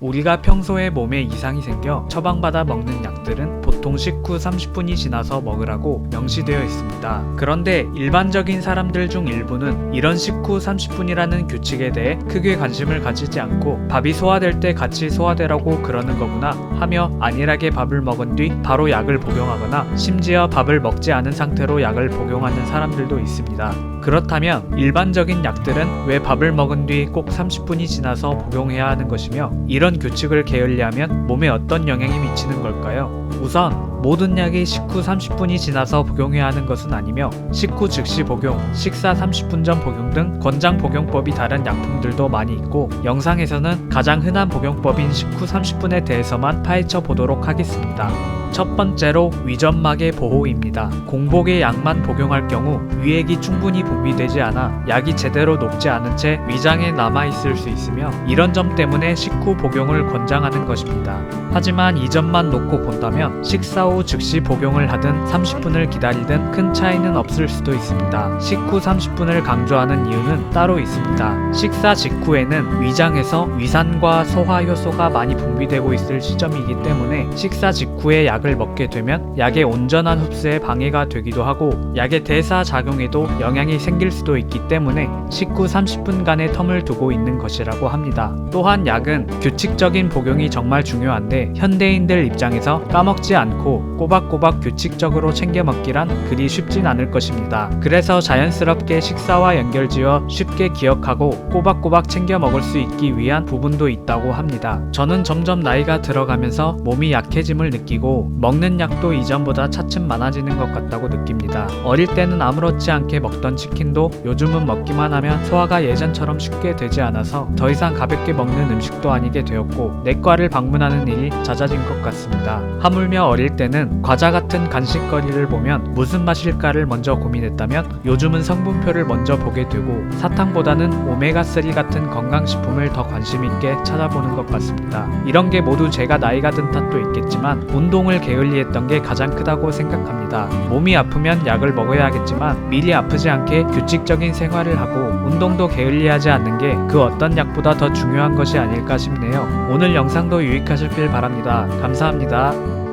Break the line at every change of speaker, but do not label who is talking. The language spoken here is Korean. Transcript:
우리가 평소에 몸에 이상이 생겨 처방받아 먹는 약들은 보통 식후 30분이 지나서 먹으라고 명시되어 있습니다. 그런데 일반적인 사람들 중 일부는 이런 식후 30분이라는 규칙에 대해 크게 관심을 가지지 않고 밥이 소화될 때 같이 소화되라고 그러는 거구나 하며 안일하게 밥을 먹은 뒤 바로 약을 복용하거나 심지어 밥을 먹지 않은 상태로 약을 복용하는 사람들도 있습니다. 그렇다면 일반적인 약들은 왜 밥을 먹은 뒤 꼭 30분이 지나서 복용해야 하는 것이며 이런 규칙을 게을리하면 몸에 어떤 영향이 미치는 걸까요? 우선 모든 약이 식후 30분이 지나서 복용해야 하는 것은 아니며 식후 즉시 복용, 식사 30분 전 복용 등 권장 복용법이 다른 약품들도 많이 있고 영상에서는 가장 흔한 복용법인 식후 30분에 대해서만 파헤쳐 보도록 하겠습니다. 첫 번째로 위점막의 보호입니다. 공복에 약만 복용할 경우 위액이 충분히 분비되지 않아 약이 제대로 녹지 않은 채 위장에 남아있을 수 있으며 이런 점 때문에 식후 복용을 권장하는 것입니다. 하지만 이 점만 놓고 본다면 식사 후 즉시 복용을 하든 30분을 기다리든 큰 차이는 없을 수도 있습니다. 식후 30분을 강조하는 이유는 따로 있습니다. 식사 직후에는 위장에서 위산과 소화 효소가 많이 분비되고 있을 시점이기 때문에 식사 직후에 약을 먹게 되면 약의 온전한 흡수에 방해가 되기도 하고 약의 대사 작용에도 영향이 생길 수도 있기 때문에 식후 30분간의 텀을 두고 있는 것이라고 합니다. 또한 약은 규칙적인 복용이 정말 중요한데 현대인들 입장에서 까먹지 않고 꼬박꼬박 규칙적으로 챙겨 먹기란 그리 쉽진 않을 것입니다. 그래서 자연스럽게 식사와 연결지어 쉽게 기억하고 꼬박꼬박 챙겨 먹을 수 있기 위한 부분도 있다고 합니다. 저는 점점 나이가 들어가면서 몸이 약해짐을 느끼고 먹는 약도 이전보다 차츰 많아지는 것 같다고 느낍니다. 어릴 때는 아무렇지 않게 먹던 치킨도 요즘은 먹기만 하면 소화가 예전처럼 쉽게 되지 않아서 더 이상 가볍게 먹는 음식도 아니게 되었고 내과를 방문하는 일이 잦아진 것 같습니다. 하물며 어릴 때는 과자 같은 간식거리를 보면 무슨 맛일까를 먼저 고민했다면 요즘은 성분표를 먼저 보게 되고 사탕보다는 오메가3 같은 건강식품을 더 관심있게 찾아보는 것 같습니다. 이런 게 모두 제가 나이가 든 탓도 있겠지만 운동을 게을리했던 게 가장 크다고 생각합니다. 몸이 아프면 약을 먹어야겠지만 미리 아프지 않게 규칙적인 생활을 하고 운동도 게을리하지 않는 게 그 어떤 약보다 더 중요한 것이 아닐까 싶네요. 오늘 영상도 유익하셨길 바랍니다. 감사합니다.